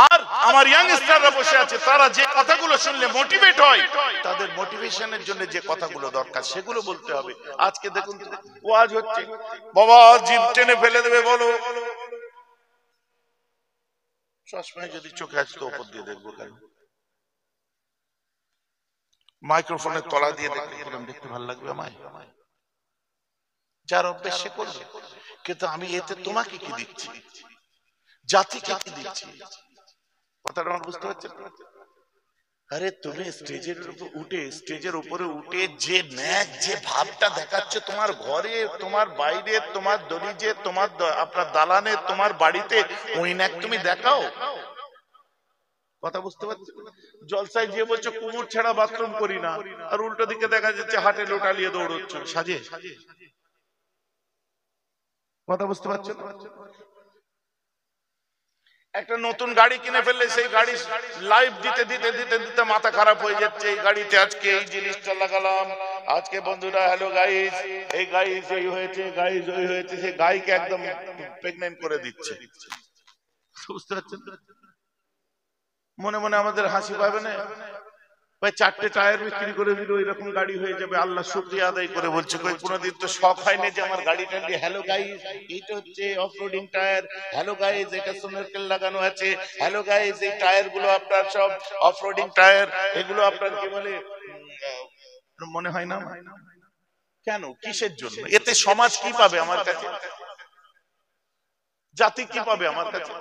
আর আমার ইয়াংস্টাররা বসে আছে, তারা যে কথাগুলো শুনলে মোটিভেট হয়, তাদের মোটিভেশনের জন্য যে কথাগুলো দরকার সেগুলো বলতে হবে। আজকে দেখুন ওয়াজ হচ্ছে, বাবা জিভ টেনে ফেলে দেবে বলো, সবসময় যদি চোখে আসতো উপর দিয়ে দেখবো কেন? মাইক্রোফোনের তলা দিয়ে দেখলে কিরম দেখতে ভালো লাগবে আমায়? যার অভ্যেস সে করবে। কিন্তু আমি এতে তোমাকে কি দিচ্ছি, জাতিকে কি দিচ্ছি? কথাটা আমার বুঝতে পারছেন? আরে তুমি স্টেজের উপরে উঠে যে ন্যাক যে ভাবটা দেখাচ্ছে তোমার ঘরে, তোমার বাইরে, তোমার দলিজে, তোমার আপনার দালানে, তোমার বাড়িতে, ওই ন্যাক তুমি দেখাও। কথা বুঝতে পারছো? জলসায় যে বলছো কুমুর ছাড়া বাথরুম করি না, আর উল্টো দিকে দেখা যাচ্ছে হাটে লোটা নিয়ে দৌড়চ্ছ সাজে। কথা বুঝতে পারছো? একটা নতুন গাড়ি কিনে ফেললে সেই গাড়ি লাইভ দিতে দিতে দিতে দিতে মাথা খারাপ হয়ে যাচ্ছে। এই গাড়িতে আজকে এই জিনিসটা লাগালাম, আজকে বন্ধুরা হ্যালো গাইস, এই গাইস এই হয়েছে, গাইস ওই হয়েছে, সেই গাইকে একদম প্রেগন্যান্ট করে দিচ্ছে। বুঝতে পারছেন? মনে মনে আমাদের হাসি পাবে না ভাই? 4টে টায়ার বিক্রি করে দিল, এরকম গাড়ি হয়ে যাবে। আল্লাহ শুকরিয়া আদায় করে বলছে, কই কোনোদিন তো শখ হয়নি যে আমার গাড়িটা নিয়ে হ্যালো গাইস এইটা হচ্ছে অফরোডিং টায়ার, হ্যালো গাইস এটা সোনারকেল লাগানো আছে, হ্যালো গাইস এই টায়ার গুলো আপনার সব অফরোডিং টায়ার, এগুলো আপনার কি বলে মনে হয় না? কেন, কিসের জন্য? এতে সমাজ কি পাবে আমার কাছে, জাতি কি পাবে আমার কাছে?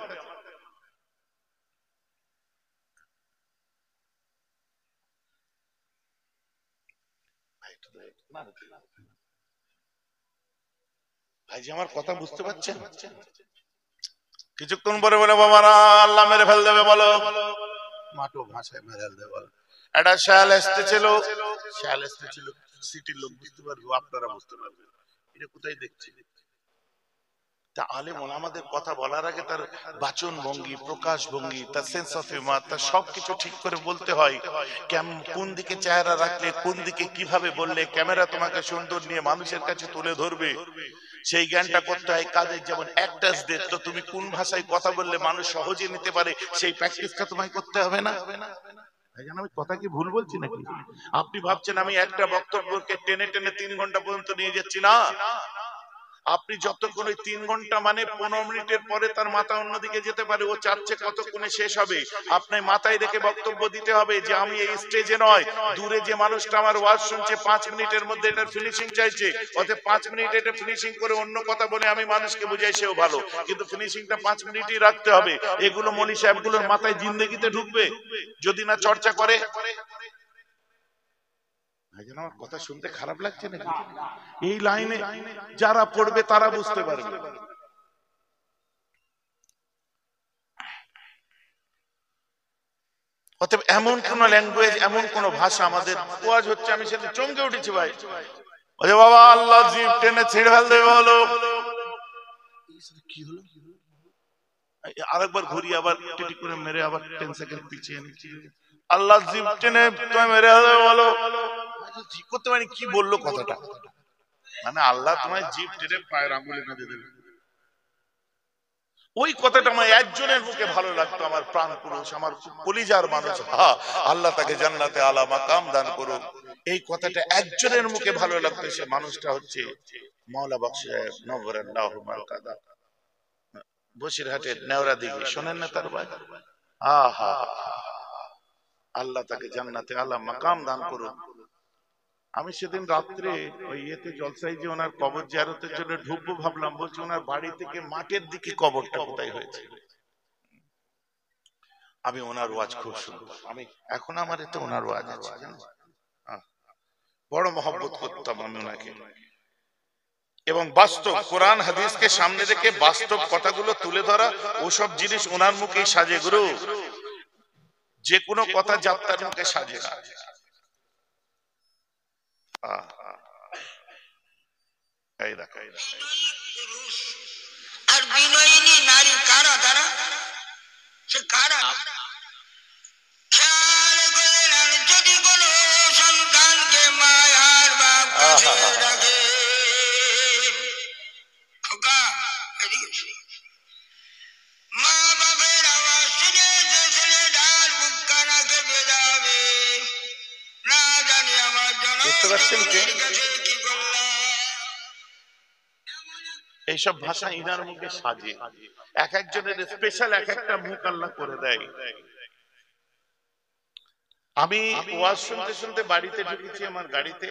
ভাইজি আমার কথা বুঝতে পারছেন? কিছুক্ষণ পরে বলে বাবারা আল্লাহ মেরে ফেল দেবে বলো, মাটো ভাষায় মেরে ফেল দেবে বলো। একটা শ্যাল এসতেছিল, সিটির লোক বুঝতে পারবে, আপনারা বুঝতে পারবেন এটা কোথায় দেখছি। তা আলেম ওলামাদের কথা বলার আগে তার বাচন ভঙ্গি, প্রকাশ ভঙ্গি, তার সেন্স অফ হিউমার, তার সবকিছু ঠিক করে বলতে হয়। কোন দিকে চেহারা রাখলে, কোন দিকে কিভাবে বললে ক্যামেরা তোমাকে সুন্দর নিয়ে মানুষের কাছে তুলে ধরবে, সেই জ্ঞানটা করতে হয়। কাজের যেমন অ্যাক্টার্স দের তো তুমি কোন ভাষায় কথা বললে মানুষ সহজে নিতে পারে, সেই প্র্যাকটিসটা তোমায় করতে হবে না? আমি কথা কি ভুল বলছি নাকি? আপনি ভাবছেন আমি একটা বক্তব্যকে টেনে টেনে 3 ঘন্টা পর্যন্ত নিয়ে যাচ্ছি না। আপনি যতক্ষণ ওই 3 ঘন্টা মানে 15 মিনিটের পরে তার মাথা অন্যদিকে যেতে পারে, ও চাচ্ছে কতক্ষণে শেষ হবে। আপনার মাথায় রেখে বক্তব্য দিতে হবে যে আমি এই স্টেজে নয়, দূরে যে মানুষটা আমার ওয়াজ শুনছে 5 মিনিটের মধ্যে এটার ফিনিশিং চাইছে, অতএব 5 মিনিট এটা ফিনিশিং করে অন্য কথা বলে আমি মানুষকে বুঝাই সেও ভালো, কিন্তু ফিনিশিংটা 5 মিনিটই রাখতে হবে। এগুলো মৌলী সাহেবগুলোর মাথায় জিন্দেগিতে ঢুকবে যদি না চর্চা করে। আমার কথা শুনতে খারাপ লাগছে নাকি? এই লাইনে যারা পড়বে তারা বুঝতে পারবে। অতএব এমন কোন ল্যাঙ্গুয়েজ, এমন কোন ভাষা আমাদের ওয়াজ হচ্ছে, আমি সেটা চমকে উঠেছি ভাই। ওরে বাবা আল্লাহ জিভ টেনে ছিঁড়ে ফেল দেবে হলো, কি হলো? আরেকবার ঘুরি, আবার টিটি করে মেরে আবার 10 সেকেন্ড পিছিয়ে নিচ্ছি। আল্লাহ জিভ টেনে তোমায় মেরে দেবে বলো, ঠিক করতে পারি কি বললো কথাটা, মানে আল্লাহ তোমায় জিভ টেনে পায়ের আঙুলে বেঁধে দেবে। ওই কথাটা আমার একজনের মুখে ভালো লাগতো, আমার প্রাণ পুরুষ, আমার কলিজার মানুষ, আল্লাহ তাকে জান্নাতে আলা মাকাম দান করুন। এই কথাটা একজনের মুখে ভালো লাগতো, সে মানুষটা হচ্ছে মাওলা বক্স সাহেব নবরাল্লাহু মারকাদা, বসিরহাটের নেওরা দিঘি। শোনেন না তার ভাই? আহা, আল্লাহ তাকে জান্নাতে আলা মাকাম দান করুন। আমি সেদিন রাত্রে ওই ইয়েতে জলসাই যে ওনার কবর জিয়ারতের জন্য ঢুকবো ভাবলাম, বলছি ওনার বাড়ি থেকে মাঠের দিকে কবরটা কোথায় হয়েছে। আমি ওনার ওয়াজ খুব শুনতাম, আমি এখন আমার এতে ওনার ওয়াজ আছে, বড় মহব্বত করতাম আমি ওনাকে। এবং বাস্তব কোরআন হাদিসকে সামনে রেখে বাস্তব কথাগুলো তুলে ধরা, ওসব জিনিস ওনার মুখেই সাজে গুরু, যে কোনো কথা যাত্রার মুখে সাজে না। আর বিনয়িনী নারী কারা? তারা সে কারা? খেয়াল করেন যদি কোনো সন্তানকে মায়ার বাপ কাছে ডাকে, খোকা এদিকে, মা বাপের আওয়াজ শুনে কোশ্চেনকে পীরের কাছে কি করলা? এইসব ভাষা ইনার মুখে সাজে, এক একজনের স্পেশাল এক একটা মুখ আল্লাহ করে দেয়। আমি ওয়াজ শুনতে শুনতে বাড়িতে ঢুকেছি, আমার গাড়িতে,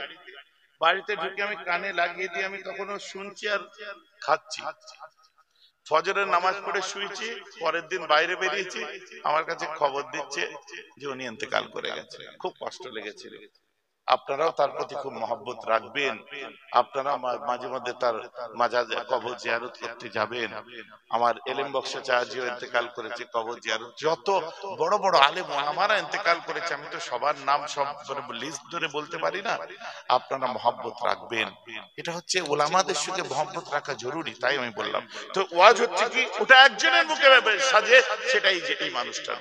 বাড়িতে ঢুকে আমি কানে লাগিয়ে দিয়ে আমি তখনও শুনছি আর খাচ্ছি। ফজরের নামাজ পড়ে শুয়েছি, পরের দিন বাইরে বেরিয়েছি, আমার কাছে খবর দিচ্ছে যে উনি ইন্তেকাল করে গেছে। খুব কষ্ট লেগেছিল। আপনারাও তার প্রতি খুব মহব্বত রাখবেন, আপনারা মাঝে মধ্যে তার মাজার কবর জিয়ারত করতে যাবেন। আমার এলেম বক্সে চাহাজিও ইন্তেকাল করেছে, কবর জিয়ারত, যত বড় বড় আলেম ওলামারা ইন্তেকাল করেছে, আমি তো সবার নাম সব লিস্ট ধরে বলতে পারি না। আপনারা মহব্বত রাখবেন, এটা হচ্ছে ওলামাদের সঙ্গে মহব্বত রাখা জরুরি, তাই আমি বললাম। তো ওয়াজ হচ্ছে কি, ওটা একজনের মুখে সাজে, সেটাই যে এই মানুষটা।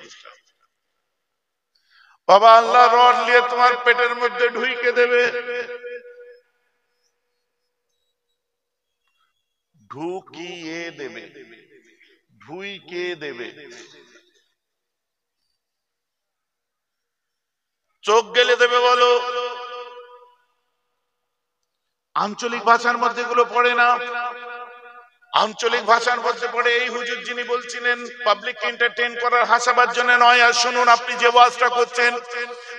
বাবা আল্লাহ রড নিয়ে তোমার পেটের মধ্যে ঢুইকে দেবে, ঢুকিয়ে দেবে, ঢুইকে দেবে। চোখ গেলে দেবে বলো, আঞ্চলিক ভাষার মধ্যে গুলো পড়ে না। আঞ্চলিক ভাষার মধ্যে পড়ে এই হুজুর যিনি বলছিলেন পাবলিক এন্টারটেইন করার, হাসাবার জন্য নয়। আর শুনুন, আপনি যে ওয়াজটা করছেন,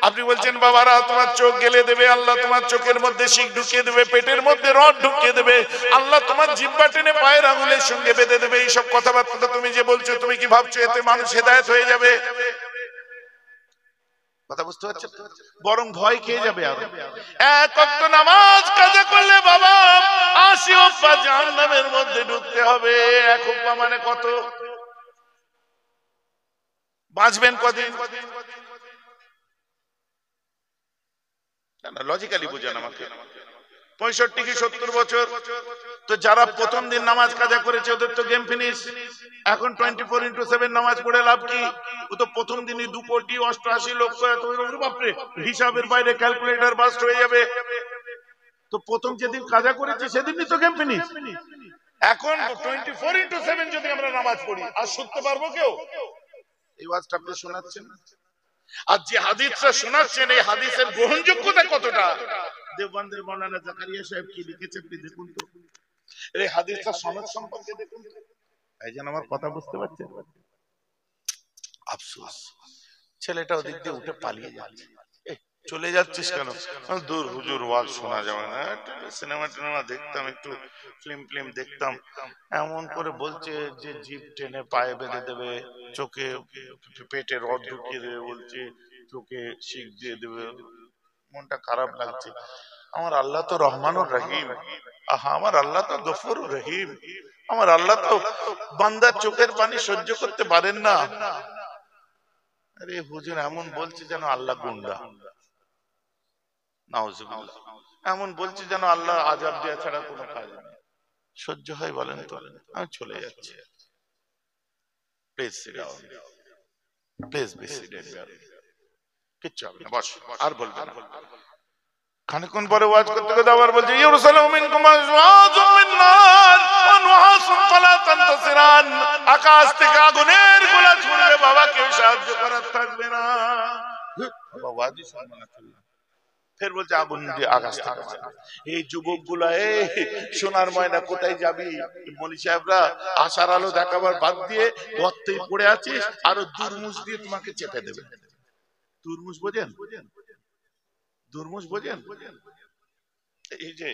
আপনি বলছেন বাবারা তোমার চোখ গেলে দেবে, আল্লাহ তোমার চোখের মধ্যে শিক ঢুকিয়ে দেবে, পেটের মধ্যে রড ঢুকিয়ে দেবে, আল্লাহ তোমার জিহ্বা টেনে পায়ের আঙুলের সঙ্গে বেঁধে দেবে। এইসব কথাবার্তা তুমি যে বলছো, তুমি কি ভাবছো এতে মানুষ হেদায়েত হয়ে যাবে? কথা বুঝতে পারছেন? বরং ভয় খেয়ে যাবে। আর এক ওয়াক্ত নামাজ কাজা করলে বাবা 80 হুপ্পা জাহান্নামের মধ্যে ঢুকতে হবে। এক হুপ্পা মানে কত? বাঁচবেন কদিন? না, লজিক্যালি বুঝেন আমাকে। 65 কি 70 বছর। তো যারা প্রথম দিন নামাজ কাজা করেছে ওদের তো গেম ফিনিশ। এখন 24x7 নামাজ পড়ে লাভ কি? ও তো প্রথম দিনই 2,88,00,000 বাপরে, হিসাবের বাইরে, ক্যালকুলেটর বাস্ট হয়ে যাবে। তো প্রথম যেদিন কাজা করেছি সেদিনই তো গেম ফিনিশ। এখন 24x7 যদি আমরা নামাজ পড়ি, আর শুনতে পারবো কেউ? এই ওয়াজটা আপনি শোনাচ্ছেন, আর যে হাদিসটা শোনাচ্ছেন, এই হাদিসের গ্রহণযোগ্যতা কতটা? দেওবন্দের মাওলানা জাকারিয়া সাহেব কি লিখেছে আপনি দেখুন তো। এই হাদিসটা সনদ সম্পর্কে দেখুন তো। ভাইজান আমার কথা বুঝতে পারছেন? আফসোস, ছেলেটা ওদিক দিয়ে উঠে পালিয়ে যাচ্ছে। চলে যাচ্ছিস কেন? দূর হুজুর, ওয়াজ শোনা যাবে না। সিনেমা টিনেমা দেখতাম, একটু ফিল্ম দেখতাম। এমন করে বলছে যে জিভ টেনে পায়ে বেঁধে দেবে, চোখে পেটে রড ঢুকিয়ে দেবে, বলছে চোখে শিক দিয়ে দেবে। মনটা খারাপ লাগছে। আমার আল্লাহ তো রহমানুর রহিম, আহা আমার আল্লাহ তো গফুরুর রহিম, আমার আল্লাহ তো বান্দার চোখের পানি সহ্য করতে পারেন না। আরে হুজুর এমন বলছে যেন আল্লাহ গুন্ডা, নাউজুবিল্লাহ। এমন বলছে যেন আল্লাহ আযাব দেয়া ছাড়া কোনো কাজ নেই। সহ্য হয় বলেন তো? আমি চলে যাচ্ছি। Please sit down, please be seated. কিচ্ছু হবে না, বস, আর বলবে না। খানিকক্ষণ পরে ওয়াজ করতে করতে আবার বলছে ইউরসালু মিনকুম আযওয়াজুম মিন নার ওয়া নুহাসুন ফালা তানতাসিরান। আকাশ থেকে আগুনের গোলা ছুড়বে বাবা, কেউ সাহায্য করার থাকবে না। বাবা ওয়াজই শুনবে না। ফের বলছে আগুন দিয়ে আকাশ থেকে মারবে। এই যুবকগুলা, এই সোনার ময়না কোথায় যাবি? মনি সাহেবরা আশার আলো দেখাবার বাদ দিয়ে গর্তেই পড়ে আছিস, আরো দুর্মুষ দিয়ে তোমাকে চেপে দেবে। দুর্মুষ বোঝেন? দুর্মুষ বোঝেন? এই যে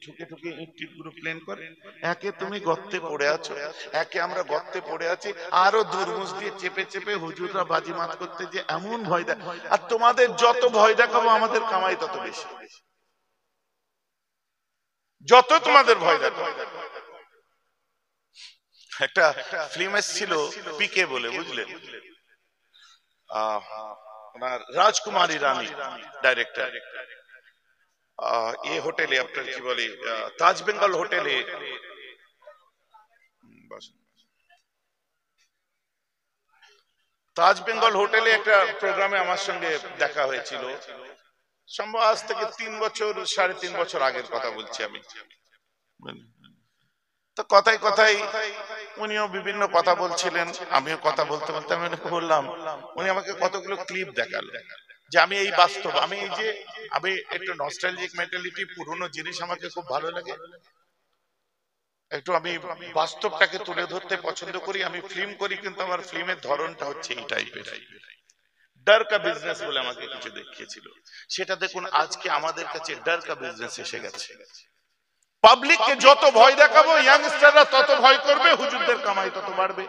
ঠুকে ঠুকে ইট গুলো প্লেন করে, একে তুমি গর্তে পড়ে আছো, একে আমরা গর্তে পড়ে আছি, আরো দুর্মুষ দিয়ে চেপে চেপে হুজুররা বাজিমাত করতে যে এমন ভয় দেয়। আর তোমাদের যত ভয় দেখাবো আমাদের কামাই তত বেশি। যত তোমাদের ভয় দেখাবো। একটা ফিল্ম এসেছিল পিকে বলে, বুঝলেন? রাজকুমারী রানী ডাইরেক্টর। এই হোটেলে আপনার কি বলে, তাজ বেঙ্গল হোটেলে, তাজ বেঙ্গল হোটেলে একটা প্রোগ্রামে আমার সঙ্গে দেখা হয়েছিল। সম্ভব আজ থেকে 3 বছর 3.5 বছর আগের কথা বলছি আমি। তো কথায় কথায় উনিও বিভিন্ন কথা বলছিলেন, আমিও কথা বলতে বলতে আমি বললাম, উনি আমাকে কতগুলো ক্লিপ দেখালেন। যে আমি এই বাস্তব, আমি এই যে আমি একটু নস্টালজিক মেন্টালিটি, পুরনো জিনিস আমাকে খুব ভালো লাগে, একটু আমি বাস্তবটাকে তুলে ধরতে পছন্দ করি, আমি ফিল্ম করি, কিন্তু আমার ফিল্মের ধরনটা হচ্ছে এই টাইপের। ডর কা বিজনেস বলে আমাকে কিছু দেখিয়েছিল, সেটা দেখুন আজকে আমাদের কাছে ডর কা বিজনেস এসে গেছে। পাবলিককে যত ভয় দেখাবো, ইয়াংস্টাররা তত ভয় করবে, হুজুরদের কামাই তত বাড়বে।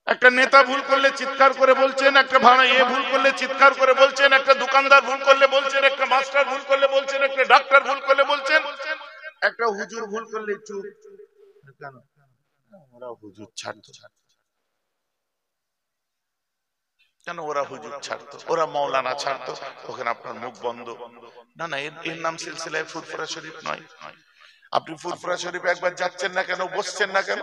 একটা নেতা ভুল করলে চিৎকার করে বলছেন, একটা ভাড়া ভুল করলে চিৎকার করে বলছেন, একটা দোকানদার ভুল করলে বলছেন, একটা মাস্টার ভুল করলে বলছেন, একটা ডাক্তার ভুল করলে বলছেন, একটা হুজুর ভুল করলে চুপ। কেন? ওরা হুজুর ছাড়তো, কেন ওরা হুজুর ছাড়তো, ওরা মৌলানা ছাড়তো, ওখানে আপনার মুখ বন্ধ। না না, এর নাম সিলসিলায় ফুরফুরা শরীফ নয়। আপনি ফুরফুরা শরীফে একবার যাচ্ছেন না কেন, বসছেন না কেন?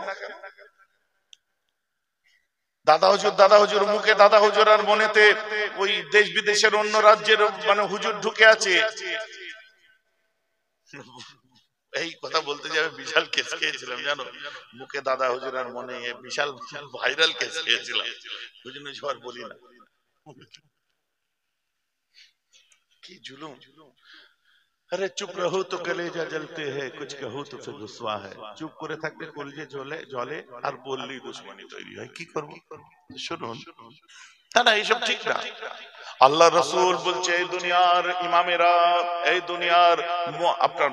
দাদা হুজুর মুখে দাদা হুজুর, আর মনেতে ওই দেশ বিদেশের অন্য রাজ্যের মানে হুজুর ঢুকে আছে। এই কথা বলতে যাবে বিশাল কেস খেয়েছিলাম জানো, মুখে দাদা হুজুর আর মনে বিশাল ভাইরাল কেস খেয়েছিলাম, ওই জন্য ঝড় বলি না। কি জুলুম! আরে চুপ রহো তো কলেজা জ্বলতে হ্যায়, কুছ কহো তো ফির রুসওয়া হ্যায়। চুপ করে থাকলে কলজে জ্বলে জ্বলে, আর বললেই দুশমনি তৈরি হয়। কি করব? শুনুন, না না, এইসব ঠিক না। আল্লাহ রাসূল বলছে, এই দুনিয়ার ইমামেরা, এই দুনিয়ার আপনার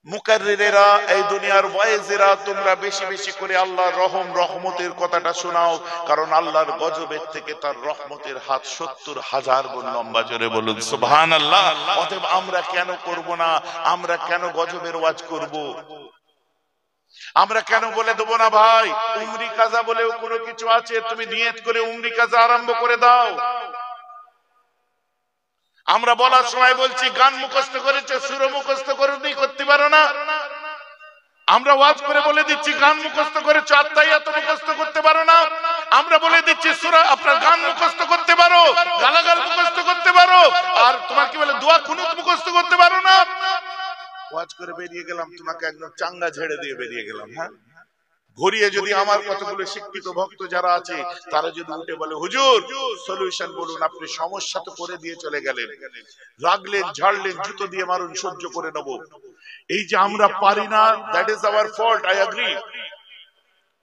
মুকাররিরেরা, এই দুনিয়ার ওয়াইজেরা, তোমরা বেশি বেশি করে আল্লাহর রহমতের কথাটা শোনাও, কারণ আল্লাহর গজবের থেকে তার রহমতের হাত ৭০,০০০ গুণ লম্বা। জোরে বলুন সুবহানাল্লাহ। অতএব আমরা কেন করব না? আমরা কেন গজবের ওয়াজ করব? আমরা কেন বলে দেবো না ভাই উমরি কাজা বলেও কোনো কিছু আছে, তুমি নিয়ত করে উমরি কাজা আরম্ভ করে দাও। আমরা বলার সময় বলছি গান মুখস্থ করেছে, সুর মুখস্থ করতে পারো না। আমরা ওয়াজ করে বলে দিচ্ছি গান মুখস্থ করেছো, আত্মাইয়াত মুখস্থ করতে পারো না। আমরা বলে দিচ্ছি সূরা আপনার গান মুখস্থ করতে পারো, গালাগাল মুখস্থ করতে পারো, আর তোমার কি বলে দোয়া কুনুত মুখস্থ করতে পারো না। ওয়াজ করে বেরিয়ে গেলাম, তোমাকে একদম চাঙ্গা ঝেড়ে দিয়ে বেরিয়ে গেলাম। হ্যাঁ, ঘুরিয়ে যদি আমার কতগুলো শিক্ষিত ভক্ত যারা আছে তারা যদি উঠে বলে হুজুর সলিউশন বলুন, আপনি সমস্যা তো করে দিয়ে চলে গেলেন, রাগলেন, ঝাড়লেন, জুতো দিয়ে মারুন, সহ্য করে নেব। এই যে আমরা পারি না, that is our fault, I agree,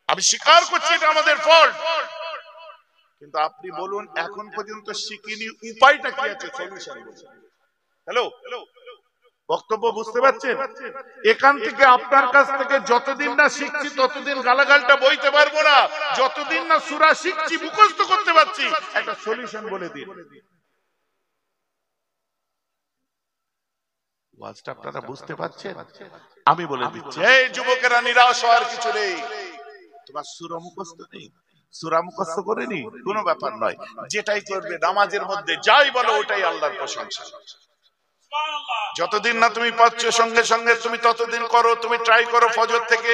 আমি স্বীকার করছি এটা আমাদের ফল্ট। কিন্তু আপনি বলুন এখন পর্যন্ত শিখিনি, উপায়টা কি আছে? সলিউশন বলুন। হ্যালো, বক্তব্য বুঝতে পারছেন? এখান থেকে আপনার কাছ থেকে যতদিন না শিখছি ততদিন গালাগালটা বইতে পারবো না, যতদিন না সূরা শিখছি, মুখস্থ করতে পারছি, একটা সলিউশন বলে দিন। ওয়াজটা আপনারা বুঝতে পারছেন? আমি বলে দিচ্ছি, এই যুবকেরা নিরাশ হওয়ার কিছু নেই। তোমার সূরা মুখস্থ নেই, সূরা মুখস্থ করেনি, কোনো ব্যাপার নয়। যেটাই করবে নামাজের মধ্যে যাই বলো ওটাই আল্লাহর প্রশংসা। যতদিন না তুমি পাচ্ছ সঙ্গে সঙ্গে তুমি ততদিন করো, তুমি ট্রাই করো ফজর থেকে,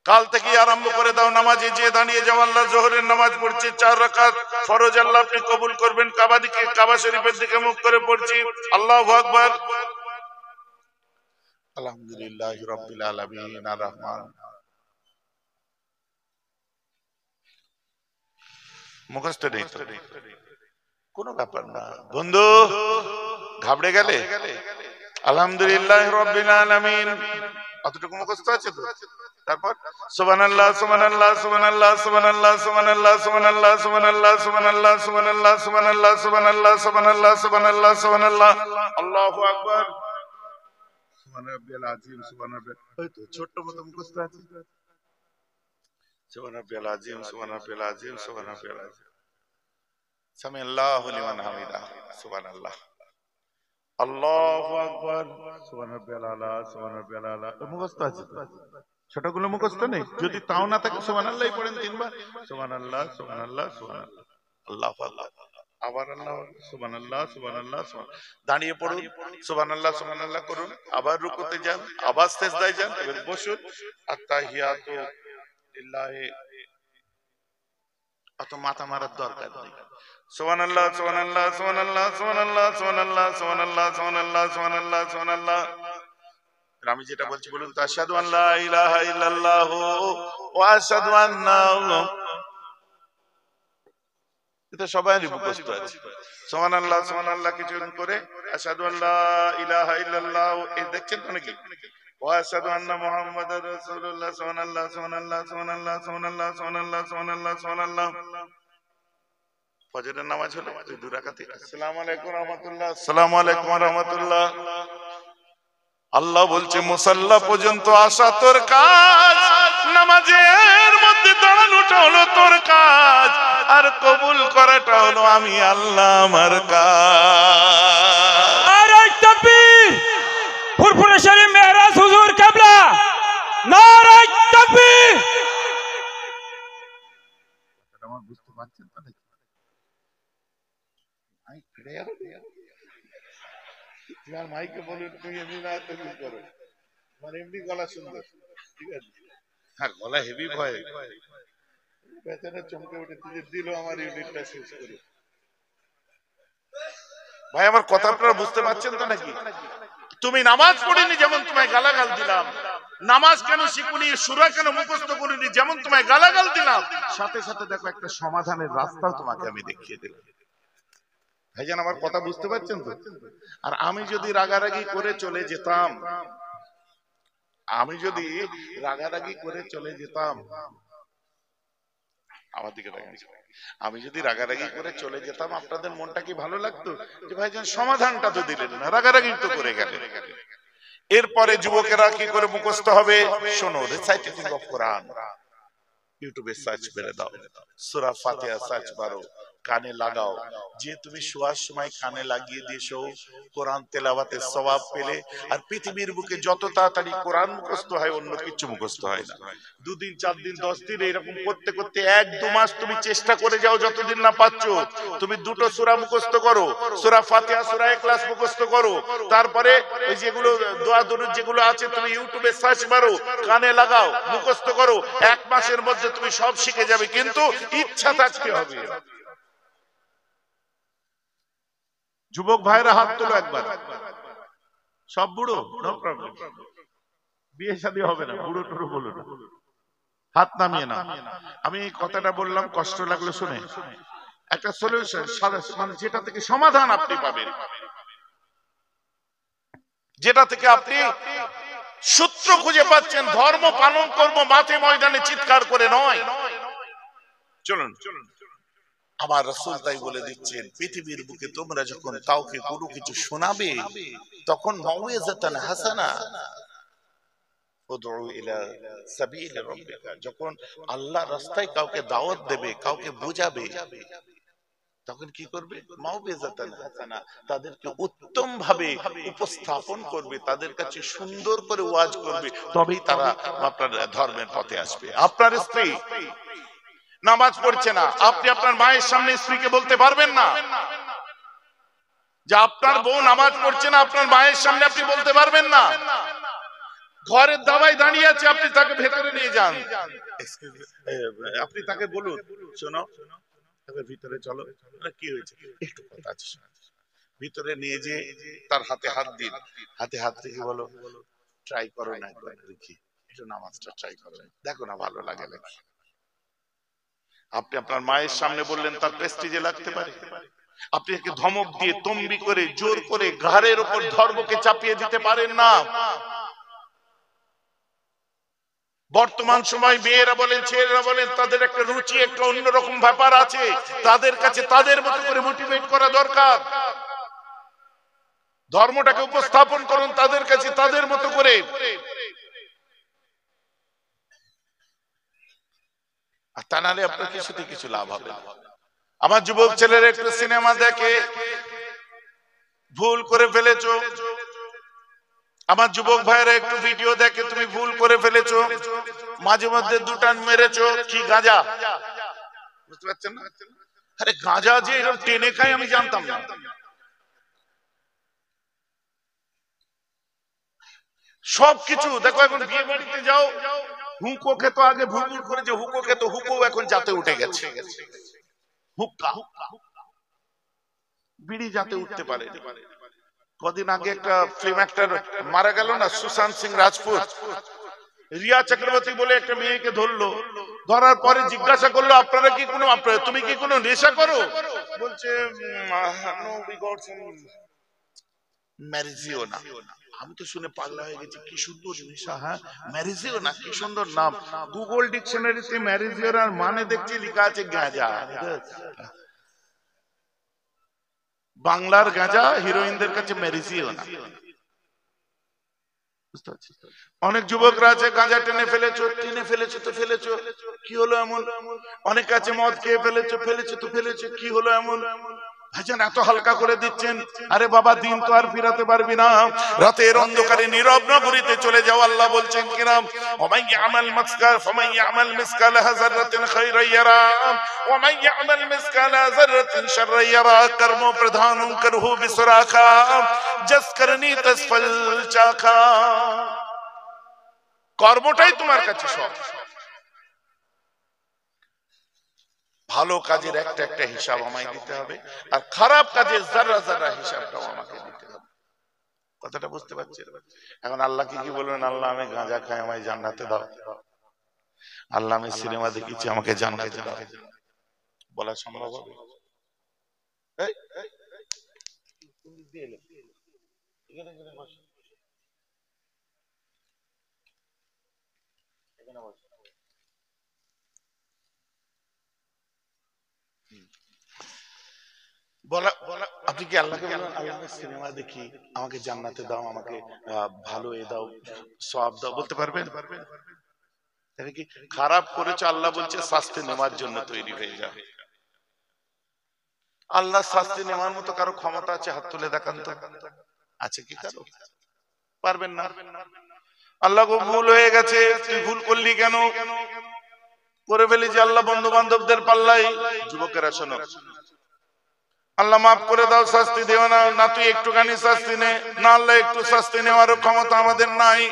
কাল থেকে আরম্ভ করে দাও। নামাজে যে দাঁড়িয়ে যাও, আল্লাহ জোহরের নামাজ পড়ছি 4 রাকাত ফরজ, আল্লাহ আপনি কবুল করবেন। কাবা শরীফের দিকে মুখ করে পড়ছি, আল্লাহু আকবার। আলহামদুলিল্লাহি রাব্বিল আলামিন আর রহমান। মুখস্থ নেই তো কোনো ব্যাপার না বন্ধু, ঘাবড়ে গেলে আলহামদুলিল্লাহি রাব্বিল আলামিন অতটুকু মুখস্থ আছে তো? তারপর সুবহানাল্লাহ সুবহানাল্লাহ সুবহানাল্লাহ সুবহানাল্লাহ সুবহানাল্লাহ সুবহানাল্লাহ সুবহানাল্লাহ সুবহানাল্লাহ সুবহানাল্লাহ সুবহানাল্লাহ সুবহানাল্লাহ সুবহানাল্লাহ সুবহানাল্লাহ সুবহানাল্লাহ, আল্লাহু আকবার। সুবহান রাব্বিয়াল আযীম, সুবহান রাব্বিয়াল, ওই তো ছোট মতো মুখস্থ আছে। সুবহান রাব্বিয়াল আযীম, সুবহান রাব্বিয়াল আযীম, সুবহান রাব্বিয়াল আযীম, সামি আল্লাহু লিমান হামিদা, সুবহানাল্লাহ, আল্লাহু আকবার, সুবহান রাব্বিয়াল আলা, সুবহান রাব্বিয়াল আলা। মুখস্থ আছে তো? ছোটগুলো মুখস্থ নেই? যদি তাও না থাকে সুবহানাল্লাহই পড়েন 3 বার। সুবহানাল্লাহ সুবহানাল্লাহ সুবহানাল্লাহ, আল্লাহু আল্লাহ, আবার আল্লাহ, সুবহানাল্লাহ সুবহানাল্লাহ সুবহান। দাঁড়িয়ে পড়ুন, সুবহানাল্লাহ সুবহানাল্লাহ করুন, আবার রুকুতে যান, আবার সিজদায় যান, এবার বসুন। আত্তাহিয়াতু লিল্লাহি, অত মাথা মারার দরকার নেই। সুবহানাল্লাহ সুবহানাল্লাহ সুবহানাল্লাহ সুবহানাল্লাহ সুবহানাল্লাহ সুবহানাল্লাহ সুবহানাল্লাহ সুবহানাল্লাহ সুবহানাল্লাহ। আমি যেটা বলছি বলুন তো, আশহাদু আল্লা ইলাহা ইল্লাল্লাহু ওয়া আশহাদু আন্না এটা সবারই মুখস্থ আছে। সুবহানাল্লাহ সুবহানাল্লাহ কিছুক্ষণ করে আশহাদু আল্লা ইলাহা ইল্লাল্লাহ, এই দেখছেন তো নাকি, ওয়া আশহাদু আন্না মুহাম্মাদার রাসূলুল্লাহ, সুবহানাল্লাহ সুবহানাল্লাহ সুবহানাল্লাহ সুবহানাল্লাহ সুবহানাল্লাহ সুবহানাল্লাহ সুবহানাল্লাহ। ফজরের নামাজ হলো ওই দুই রাকাতে আসসালামু আলাইকুম ওয়া রাহমাতুল্লাহ, আসসালামু আলাইকুম ওয়া রাহমাতুল্লাহ। আল্লাহ বলছে মুসাল্লা পর্যন্ত আসা তোর কাজ, নামাজের মধ্যে দাঁড়ানোটা হলো তোর কাজ, আর কবুল করাটা হলো আমি আল্লাহ আমার কাজ। নারায়ে তাকবীর, ফুরফুরে শরীফ মেহরাজ হুজুর কিবলা, নারায়ে তাকবীর। আমার বুঝতে পারছেন তো নাকি? মাইক ফিরে যাবে, তোমার মাইকে বলুন তুমি এমনি না তৈরি করো, মানে এমনি গলা সুন্দর, ঠিক আছে? হ্যাঁ গলা হেভি ভয়, বেচারা চমকে উঠে দিল আমার ইউনিটটা শেষ করে। ভাই আমার কথা আপনারা বুঝতে পারছেন তো নাকি? তুমি নামাজ পড়িনি যেমন তোমায় গালাগাল দিলাম, নামাজ কেন শিখুনি, সূরা কেন মুখস্থ করিনি যেমন তোমায় গালাগাল দিলাম, সাথে সাথে দেখো একটা সমাধানের রাস্তাও তোমাকে আমি দেখিয়ে দিলাম। ভাইজান আমার কথা বুঝতে পারছেন তো? আর আমি যদি রাগারাগি করে চলে যেতাম, আমি যদি রাগারাগি করে চলে যেতাম, আমার দিকে দেখেন, আমি যদি রাগারাগি করে চলে যেতাম আপনাদের মনটা কি ভালো লাগতো? যে ভাইজান সমাধানটা তো দিলেন না, রাগারাগি তো করে গেলেন। এরপরে যুবকেরা কি করে মুখস্থ হবে? শোনো, রিসাইটেশন অফ কোরআন ইউটিউবে সার্চ করে দাও, সূরা ফাতিহা সার্চ করো, কানে লাগাও। যে তুমি শোয়ার সময় কানে লাগিয়ে দিয়েছো, কোরআন তেলাওয়াতের সওয়াব পেলে। আর পৃথিবীর বুকে যত তাড়াতাড়ি কোরআন মুখস্থ হয় অন্য কিছু মুখস্থ হয় না। 2 দিন 4 দিন 10 দিন এরকম করতে করতে 1-2 মাস তুমি চেষ্টা করে যাও, যতদিন না পাচ্ছো তুমি 2টো সূরা মুখস্থ করো, সূরা ফাতিহা সূরা ইখলাস মুখস্থ করো, তারপরে ওই যেগুলো দোয়া দরুদ যেগুলো আছে তুমি ইউটিউবে সার্চ মারো, কানে লাগাও, মুখস্থ করো। 1 মাসের মধ্যে তুমি সব শিখে যাবে, কিন্তু ইচ্ছা থাকতে হবে। যুবক ভাইরা হাত তোলো একবার, সব বুড়ো নো প্রবলেম, বিয়ে শাদী হবে না, বুড়ো টুড়ো বলো না, হাত নামিয়ে না। আমি এই কথাটা বললাম, কষ্ট লাগলো শুনে। একটা সলিউশন, মানে যেটা থেকে সমাধান আপনি পাবেন, যেটা থেকে আপনি সূত্র খুঁজে পাচ্ছেন, ধর্ম পালন করব মাঠে ময়দানে চিৎকার করে নয়। চলুন, আমার রাসূল তাই বলে দিচ্ছেন, পৃথিবীর বুকে তোমরা যখন কাউকে কোনো কিছু শোনাবে তখন মাউইযাতান হাসানা উদউ ইলা সাবিল রাব্বিকা, যখন আল্লাহর রাস্তায় কাউকে দাওয়াত দেবে, কাউকে বোঝাবে, তখন কি করবে? মাউইযাতান হাসানা, তাদেরকে উত্তম ভাবে উপস্থাপন করবে, তাদের কাছে সুন্দর করে ওয়াজ করবে, তবেই তারা আপনার ধর্মের পথে আসবে। আপনার স্ত্রী নামাজ পড়ছে না, আপনি আপনার মায়ের সামনে স্ত্রীকে বলতে পারবেন না যে আপনার বউ নামাজ পড়ছে না, আপনার মায়ের সামনে আপনি বলতে পারবেন না। ঘরের দাওয়ায় দাঁড়িয়ে আছে, আপনি তাকে ভেতরে নিয়ে যান, আপনি তাকে বলুন, শোনো ভিতরে চলো, কি হয়েছে, একটু কথা আছে, ভিতরে নিয়ে যে তার হাতে হাত দিন, হাতে হাত রেখে বলো, ট্রাই করো না একবার, দেখি একটু নামাজটা ট্রাই করো, দেখো না ভালো লাগে নাকি। আপনি আপনার মায়ের সামনে বললেন, তার প্রেস্টিজে লাগতে পারে। আপনি একে ধমক দিয়ে, তম্বি করে, জোর করে ঘাড়ের উপর ধর্মকে চাপিয়ে দিতে পারেন না। বর্তমান সময় মেয়েরা বলেন, ছেলেরা বলেন, তাদের একটা রুচি, একটা অন্যরকম ব্যাপার আছে, তাদের কাছে তাদের মতো করে মোটিভেট করা দরকার। ধর্মটাকে উপস্থাপন করুন তাদের কাছে তাদের মতো করে। আর তা নাহলে আপনার কিছুতে কিছু লাভ হবে। আমার যুবক ছেলেরা একটু সিনেমা দেখে, ভুল করে ফেলেছো। আমার যুবক ভাইরা একটু ভিডিও দেখে, তুমি ভুল করে ফেলেছো, মাঝে মধ্যে দুটান মেরেছো, কি গাঁজা, বুঝতে পারছেন না? আরে গাঁজা যে এরকম টেনে খায় আমি জানতাম না। সবকিছু দেখো, এখন বিয়ে বাড়িতে যাও, হুঁকো খেতো, আগে ভুল করে যে হুঁকো খেতো, হুঁকো এখন যাতে উঠে গেছে, হুক্কা, বিড়ি যাতে উঠতে পারে। কদিন আগে একটা ফিল্ম অ্যাক্টর মারা গেল না, সুশান্ত সিং রাজপুত, রিয়া চক্রবর্তী বলে একটা মেয়েকে ধরলো, ধরার পরে জিজ্ঞাসা করলো আপনারা কি কোনো তুমি কি কোনো নেশা করো? বলছে নো উই গট সাম ম্যারিজিওনা। আমি তো শুনে পাগলা হয়ে গেছি, কি সুন্দর নেশা। হ্যাঁ, ম্যারিজিওনা, কি সুন্দর নাম। গুগল ডিকশনারিতে ম্যারিজিওনার মানে দেখছি লেখা আছে গাঁজা। বাংলার গাঁজা, হিরোইনদের কাছে ম্যারিজিওনা। অনেক যুবকরা আছে গাঁজা টেনে ফেলেছো তো ফেলেছো, কি হলো এমন? অনেক আছে মদ খেয়ে ফেলেছো তো ফেলেছো, কি হলো এমন? ভাইজান এত হালকা করে দিচ্ছেন। আরে বাবা, দিন তো আর ফিরাতে পারবি না। রাতের অন্ধকারে নীরব নগরীতে চলে যাও। আল্লাহ বলছেন কিরাম, ওমাই ইয়ামাল মাসকাল ফামাই ইয়ামাল মিসকালা যাররাতিন খায়রান ইয়ারা ওমাই ইয়ামাল মিসকালা যাররাতিন শাররান ইয়ারা। কর্ম প্রধান করহু বিসরাখা জস করনি তসফল চাখা। কর্মটাই তোমার কাছে সব। ভালো কাজের একটা একটা হিসাব আমায় দিতে হবে, আর খারাপ কাজের যারা যারা হিসাবটাও আমাকে দিতে হবে। কথাটা বুঝতে পারছেন? এখন আল্লাহকে কি বলবেন? আল্লাহ আমি গাঁজা খাই, আমায় জান্নাতে দাও। আল্লাহ আমি সিনেমা দেখেছি, আমাকে জান্নাতে দাও। বলা সম্ভব হবে? বলা বলা আপনি কি আল্লাহকে বলবেন আল্লাহ আমি সিনেমা দেখি, আমাকে জান্নাতে দাও, আমাকে ভালো এ দাও, সওয়াব দাও? বলতে পারবেন? তাহলে কি খারাপ করেছো, আল্লাহ বলছে শাস্তি নেওয়ার জন্য তৈরি হয়ে যাবে। আল্লাহ শাস্তি নেওয়ার মতো কারো ক্ষমতা আছে? হাত তুলে দেখান তো, আছে কি কারো? পারবেন না। আল্লাহ গো ভুল হয়ে গেছে, তুই ভুল করলি কেন? করে ফেলি যে আল্লাহ বন্ধু বান্ধবদের পাল্লাই। যুবকেরা শোনো, আল্লাহ মাফ করে দাও, শাস্তি দেও না। না তুই একটুখানি শাস্তি নে না, আল্লাহ একটু শাস্তি নেওয়ারও ক্ষমতা আমাদের নাই।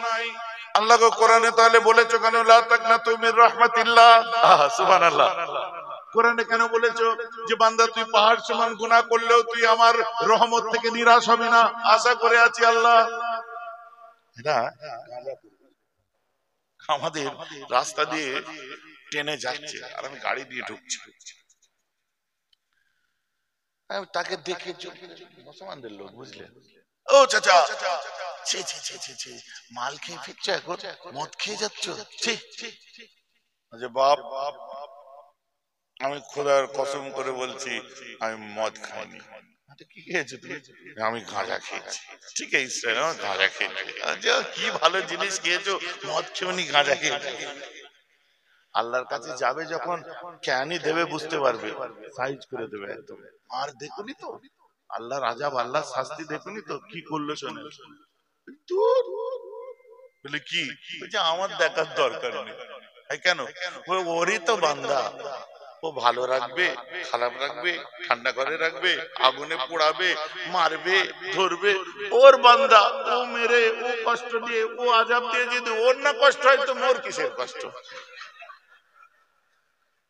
আল্লাহ গো কোরআনে তাহলে বলেছো কেন লা তাকনাতু মির রাহমাতিল্লাহ? সুবহানাল্লাহ। কোরআনে কেন বলেছো যে বান্দা তুই পাহাড় সমান গুনাহ করলেও তুই আমার রহমত থেকে নিরাশ হবি না? আশা করে আছি আল্লাহ। এটা আমাদের রাস্তা দিয়ে ট্রেনে যাচ্ছে আর আমি গাড়ি দিয়ে ঢুকছি, তাকে দেখে মুসলমানদের লোক, বুঝলে? ও চাচা, মাল খেয়ে ফিরছো, এখন মদ খেয়ে যাচ্ছ? বাপ, আমি খোদার কসম করে বলছি আমি মদ খাইনি। কি খেয়েছো তুমি? আমি গাঁজা খেয়েছি। ঠিক আছে ইসরায়েল, আমি গাঁজা খেয়েছি। কি ভালো জিনিস খেয়েছো, মদ খেওনি, গাঁজা খেয়েছো। আল্লাহর কাছে যাবে যখন কেনই দেবে বুঝতে পারবে, সাইজ করে দেবে একদম। আর দেখুনি তো আল্লাহর আযাব, আল্লাহর শাস্তি দেখুনি তো কি করলো? শোনে বলে কি, আমার দেখার দরকার নেই। কেন? ওরই তো বান্দা, ও ভালো রাখবে, খারাপ রাখবে, ঠান্ডা করে রাখবে, আগুনে পোড়াবে, মারবে, ধরবে, ওর বান্দা। ও মেরে, ও কষ্ট দিয়ে, ও আযাব দিয়ে যদি ওর না কষ্ট হয় তো মোর কিসের কষ্ট?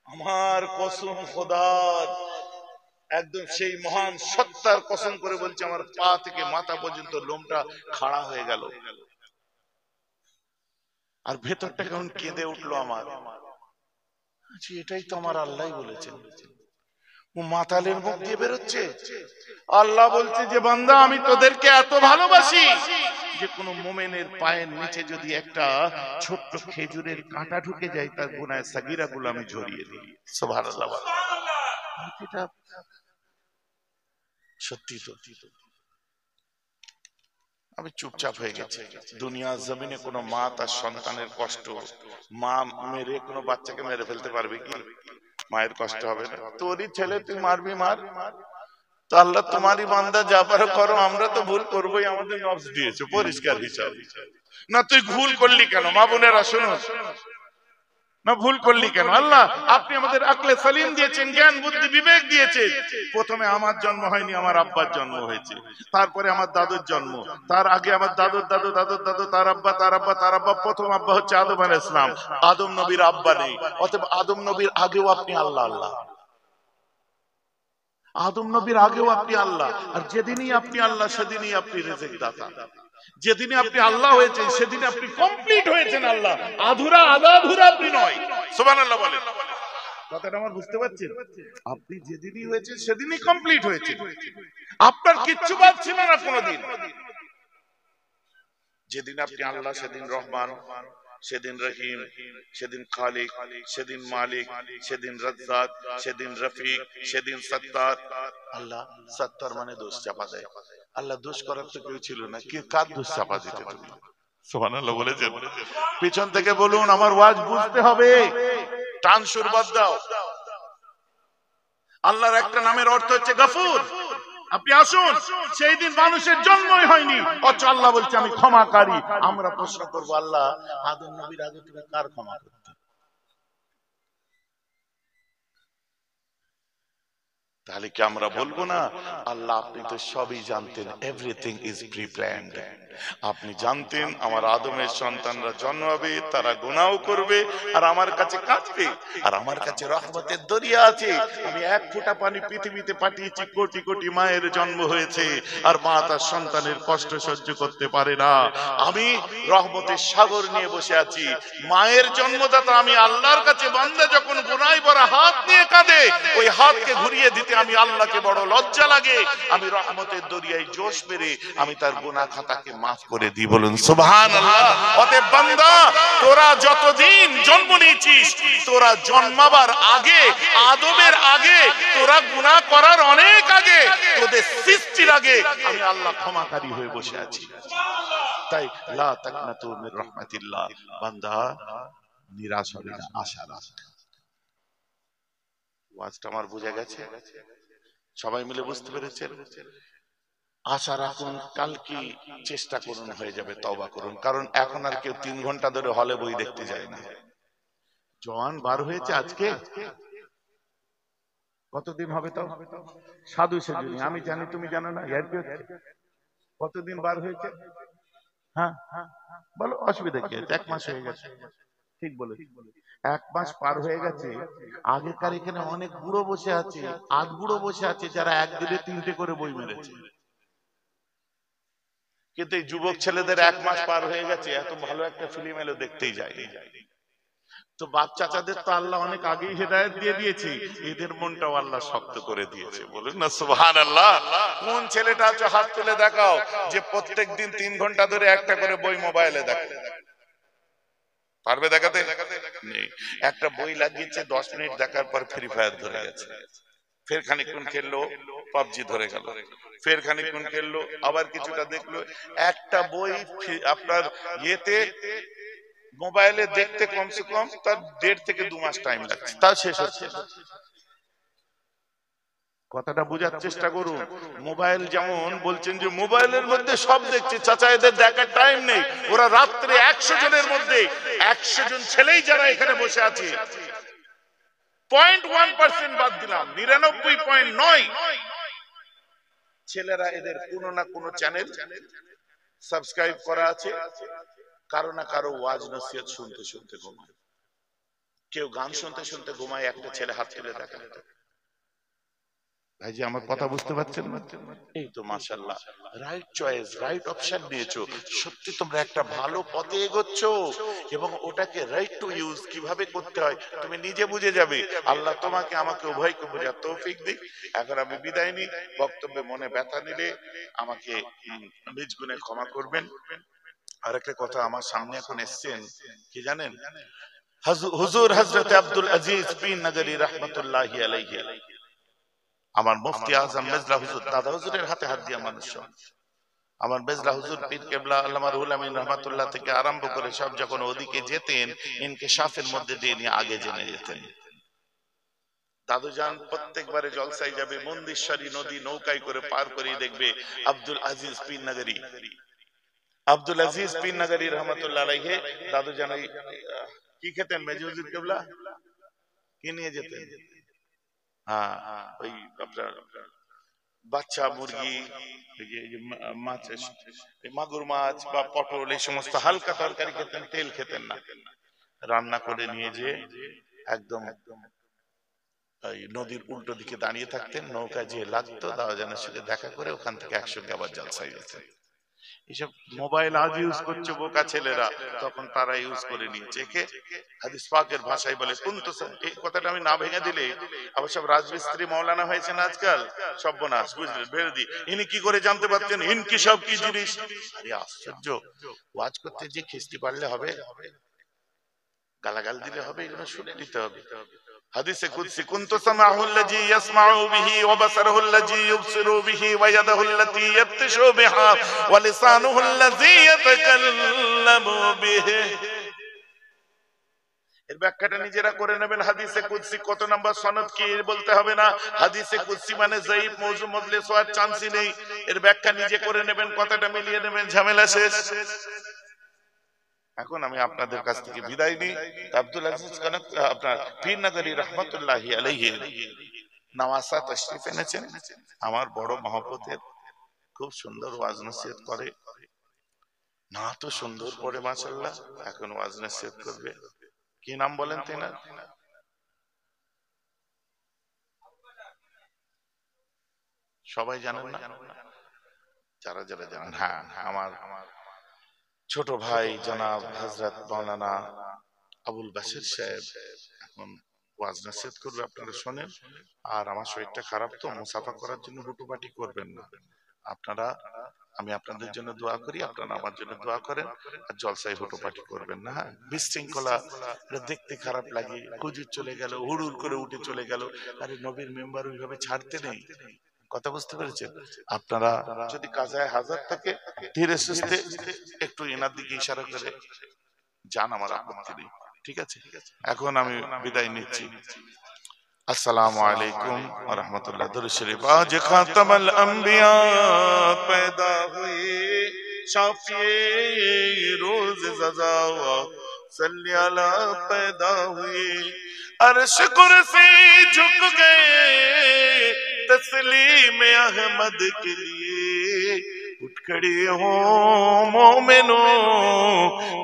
আমার কসম খোদার, একদম সেই মহান সত্তার কসম করে বলছে, আমার পা থেকে মাথা পর্যন্ত লোমটা খাড়া হয়ে গেল। আর ভেতরটা কেমন কেঁদে উঠলো আমার। এটাই তো আমার আল্লাহ বলেছেন। ও মাতালের মুখ দিয়ে বেরোচ্ছে। আল্লাহ বলছে যে বান্দা আমি তোদেরকে এত ভালোবাসি যে কোন মুমিনের পায়ের নিচে যদি একটা ছোট্ট খেজুরের কাঁটা ঢুকে যায় তার গুনাহ সাগীরা গুলো আমি ঝরিয়ে দিই। সুবহানাল্লাহ। এটা সত্যি তো। আমি চুপচাপ হয়ে গেছি। দুনিয়ার জমিনে কোনো মা তার সন্তানের কষ্ট, মা মেরে কোনো বাচ্চাকে মেরে ফেলতে পারবে কি? মায়ের কষ্ট হবে না? তোরই ছেলে, তুই মারবি, মার। তো আল্লাহ তোমারই বান্দা, যা পারো করো, আমরা তো ভুল করবোই, আমাদের নফস দিয়েছে পরিষ্কার হিসাব। না তুই ভুল করলি কেন? মা বোনেরা শোনো, না ভুল করলি কেন? আল্লাহ আপনি আমাদের আকলে সালিম দিয়েছেন, জ্ঞান বুদ্ধি বিবেক দিয়েছেন। প্রথমে আমার জন্ম হয়নি, আমার আব্বার জন্ম হয়েছে, তারপরে আমার দাদুর জন্ম, তার আগে আমার দাদুর দাদু, দাদুর দাদু, তার আব্বা, তার আব্বা, তার আব্বা। প্রথম আব্বা হচ্ছে আদম আলাইহিস সালাম। আদম নবীর আব্বা নেই, অতএব আদম নবীর আগেও আপনি আল্লাহ। আল্লাহ আদম নবীর আগেও আপনি আল্লাহ। আর যেদিনই আপনি আল্লাহ সেদিনই আপনি রিজিক দাতা। যেদিনে আপনি আল্লাহ হয়েছেন সেদিনে আপনি কমপ্লিট হয়েছেন আল্লাহ। আধুরা আধা আধুরা আপনি নয়। সুবহানাল্লাহ বলেন। কথাটা আমার বুঝতে পারছেন? আপনি যেদিনই হয়েছে সেদিনই কমপ্লিট হয়েছে, আপনার কিচ্ছু বাদ ছিল না কোনোদিন। যেদিন আপনি আল্লাহ, সেদিন রহমান, সেদিন রহিম, সেদিন খালিক, সেদিন মালিক, সেদিন রাজ্জাক, সেদিন রফিক, সেদিন সত্তার। আল্লাহ সত্তার মানে দোষ চাপা দেয়। আল্লাহ দোষ করার তো কেউ ছিল না, কি কার দোষ চাপা দিতে তুমি? সুবহানাল্লাহ বলেছেন। পিছন থেকে বলুন, আমার ওয়াজ বুঝতে হবে, টান সুর বাদ দাও। আল্লাহর একটা নামের অর্থ হচ্ছে গফুর। আপনি আসুন, সেই দিন মানুষের জন্মই হয়নি, অথচ আল্লাহ বলছে আমি ক্ষমাকারী। আমরা প্রশ্ন করবো, আল্লাহ আদম নবীর আগে তুমি কার ক্ষমা করতে? তাহলে কি আমরা বলবো না, আল্লাহ আপনি তো সবই জানতেন, এভরিথিং ইজ প্রি প্ল্যান্ড। আপনি জানতেন আমার আদমের সন্তানরা জন্মাবে, তারা গুনাহ করবে, আর আমার কাছে কাঁদবে, আর আমার কাছে রহমতের দরিয়া আছে। আমি এক ফোঁটা পানি পৃথিবীতে পাঠিয়েছি, কোটি কোটি মায়ের জন্ম হয়েছে, আর মা তার সন্তানের কষ্ট সহ্য করতে পারে না। আমি রহমতের সাগর নিয়ে বসে আছি। মায়ের জন্মদাতা আমি আল্লাহর কাছে, বান্দা যখন গুনায় ভরা হাত নিয়ে কাঁদে, ওই হাতকে ঘুরিয়ে দিতে আমি আল্লাহকে বড় লজ্জা লাগে। আমি রহমতের দরিয়ায় জোশ মেরে আমি তার গুনাহ খাতাকে মাফ করে দিই। বলুন সুবহানাল্লাহ। অতএব বান্দা, তোরা যতদিন জন্ম নিয়েছিস, তোরা জন্মাবার আগে, আদমের আগে, তোরা গুনাহ করার অনেক আগে, তোদের সৃষ্টির আগে আমি আল্লাহ ক্ষমাকারী হয়ে বসে আছি। তাই লা তাকনাতু মির রাহমাতিল্লাহ, বান্দা নিরাশ হবে না, আশা রাখ। ওয়াজটা আমার বুঝে গেছে? সবাই মিলে বুঝতে পেরেছেন? আশা রাখুন, কাল কি চেষ্টা করুন, হয়ে যাবে, তওবা করুন। কারণ এখন আর কেউ 3 ঘন্টা ধরে হলে বই দেখতে যায় না। জওয়ান বার হয়েছে আজকে, কতদিন হবে তাও? সাধু সেজুনি, আমি জানি তুমি জানো না, কতদিন বার হয়েছে? হ্যাঁ বলো, অসুবিধা কি আছে? 1 মাস হয়ে গেছে। ঠিক বলে, 1 মাস পার হয়ে গেছে। আগেকার এখানে অনেক বুড়ো বসে আছে, আধ বুড়ো বসে আছে, যারা একদিনে 3টে করে বই মেরেছে। কিন্তু এই যুবক ছেলেদের 1 মাস পার হয়ে গেছে, এত ভালো একটা ফিল্ম এলো, দেখতেই যায়নি। তো বাপ চাচাদের তো আল্লাহ অনেক আগেই হেদায়েত দিয়ে দিয়েছে, এদের মনটাও আল্লাহ শক্ত করে দিয়েছে। বলুন না সুবহানাল্লাহ। কোন ছেলেটা আছো হাত তুলে দেখাও যে প্রত্যেকদিন 3 ঘন্টা ধরে একটা করে বই মোবাইলে দেখে? পারবে দেখাতে? নেই। একটা বই লাগিয়েছে, 10 মিনিট দেখার পর ফ্রি ফায়ার ধরে গেছে, ফের খানিকক্ষণ খেললো, পাবজি ধরে গেল, ফের খানিকক্ষণ খেললো, আবার কিছুটা দেখলো। একটা বই আপনার ইয়েতে মোবাইলে দেখতে কমসে কম তার 1.5 থেকে 2 মাস টাইম লাগছে, তাও শেষ হচ্ছে না। কথাটা বোঝার চেষ্টা করুন। মোবাইল যেমন বলছেন যে মোবাইলের মধ্যে সব দেখছে, চাচা এদের দেখার টাইম নেই। ওরা রাত্রে 100 জনের মধ্যে 100 জন ছেলেই যারা এখানে বসে আছে, 0.1% বাদ দিলাম, 99.9 ছেলেরা এদের কোনো না কোনো চ্যানেল সাবস্ক্রাইব করা আছে। কারো না কারো ওয়াজ নসিহত শুনতে শুনতে ঘুমায়, কেউ গান শুনতে শুনতে ঘুমায়। একটা ছেলে হাত তুলে দেখা, ভাইজি আমার কথা বুঝতে পারছেন না? এই তো মাশাআল্লাহ, রাইট চয়েস, রাইট অপশন নিয়েছো। সত্যি তোমরা একটা ভালো পথে এগোচ্ছ, এবং ওটাকে রাইট টু ইউজ কিভাবে করতে হয় তুমি নিজে বুঝে যাবে। আল্লাহ তোমাকে আমাকে উভয়কে বোঝার তৌফিক দিক। এখন আমি বিদায় নিই। বক্তব্যে মনে ব্যথা নিলে আমাকে নিজ গুণে ক্ষমা করবেন। আর একটা কথা, আমার সামনে এখন এসছেন কি জানেন? হুজুর হযরত আব্দুল আজিজ পীর নগরী রাহমাতুল্লাহি আলাইহি, আমার মুফতি আজম মেজলা হুজুর, দাদা হুজুরের হাতে হাত দিয়া মানুষ। আমার মেজলা হুজুর পীর কেবলা আল্লামা রুহুল আমিন রহমাতুল্লাহ থেকে আরম্ভ করে সব যখন ওদিকে যেতেন, ইনকিশাফের মধ্যে দিয়ে নিয়ে আগে জেনে যেতেন। দাদুজান প্রত্যেকবারে জলসায় যাবে, মন্দিরশালী নদী নৌকায় করে পার করে দেখবে আব্দুল আজিজ পীর নগরী, আব্দুল আজিজ পীর নগরী রহমাতুল্লাহ আলাইহি। দাদুজান কি খেতেন মেজু হুজুর কেবলা? কি নিয়ে যেতেন? হ্যাঁ, ওই আপনার বাচ্চা মুরগি, মাছ, মাগুর মাছ বা পটল, এই সমস্ত হালকা তরকারি খেতেন, তেল খেতেন না। রান্না করে নিয়ে যে একদম নদীর উল্টো দিকে দাঁড়িয়ে থাকতেন, নৌকা যে লাগতো দাওয়াজানের সাথে দেখা করে ওখান থেকে একসঙ্গে আবার জলসায় যেতেন। এইসব মোবাইল আজ ইউজ করছে বোকা ছেলেরা, তখন তারা ইউজ করে নিয়েছে। কে হাদিস পাকের ভাষায় বলে কুনতু, এই কথাটা আমি না ভেঙে দিলে আবার সব রাজমিস্ত্রি মাওলানা হয়েছেন আজকাল, সর্বনাশ, বুঝলেন? বেরদি ইনি কি করে জানতে পারছেন ইনকি সব কি জিনিস? আরে আশ্চর্য, ওয়াজ করতে যে খিস্তি পারলে হবে, গালাগাল দিলে হবে? এগুলো শুনে নিতে হবে। হাদিসে কুদসি কুনতু সামাউল্লাযী ইয়াসমাউ বিহি ওয়া বাসারুল্লাযী ইউবসিরু বিহি ওয়া ইয়াদুল্লাতী ইয়াবতিশু বিহা ওয়া লিসানুহুল্লাযী ইয়াতাকাল্লামু বিহি। এর ব্যাখ্যাটা নিজেরা করে নেবেন। হাদিসে কুদসি কত নাম্বার সনদ কি বলতে হবে না। হাদিসে কুদসি মানে যায়িফ, মওযু, মজলিস হওয়ার চান্সই নেই। এর ব্যাখ্যা নিজে করে নেবেন, কথাটা মিলিয়ে নেবেন, ঝামেলা শেষ। এখন আমি আপনাদের কাছ থেকে বিদায় নিই। আব্দুল আজিজ খান আপনার পীর নগরী রহমাতুল্লাহি আলাইহি নওয়াসা তশরিফ এনেছেন। আমার বড় মহব্বতের, খুব সুন্দর ওয়াজ নসিহত করে, না তো সুন্দর পড়ে মাশাআল্লাহ। এখন ওয়াজ নসিহত করবে। কি নাম বলেন তেনা? সবাই জানেন না? যারা যারা জানেন, হ্যাঁ, আমার ছোট ভাই জনাব হযরত মাওলানা আবুল বাশির সাহেব এখন ওয়াজ নসিহত করবে, আপনারা শোনেন। আর আমার শরীরটা খারাপ, তো মুসাফা করার জন্য হুটুপাটি করবেন না আপনারা। আমি আপনাদের জন্য দোয়া করি, আপনারা আমার জন্য দোয়া করেন। আর জলসায় হুটুপাটি করবেন না, হ্যাঁ? বিশৃঙ্খলা, এটা দেখতে খারাপ লাগে। হুজুর চলে গেল, হুড়ুর করে উঠে চলে গেল। আরে নবীর মেম্বার ওইভাবে ছাড়তে নেই। কথা বুঝতে পেরেছেন? আপনারা যদি কাজায় হাজার থাকে, ধীরে সুস্থে একটু এনার দিকে ইশারা করে যান, আমার আপত্তি নেই। ঠিক আছে? এখন আমি বিদায় নিচ্ছি। अस्सलामु अलैकुम व रहमतुल्लाह। दुरूद शरीफ। आज खातमुल अंबिया पैदा हुए, शाफिए रोज ज़ज़ा सल्ली अला पैदा हुए, अर्श कुर्सी झुक गए तस्लीम अहमद के लिए, उठ खड़े हो मोमिनो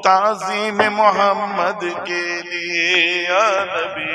ताज़ीम मोहम्मद के लिए। या नबी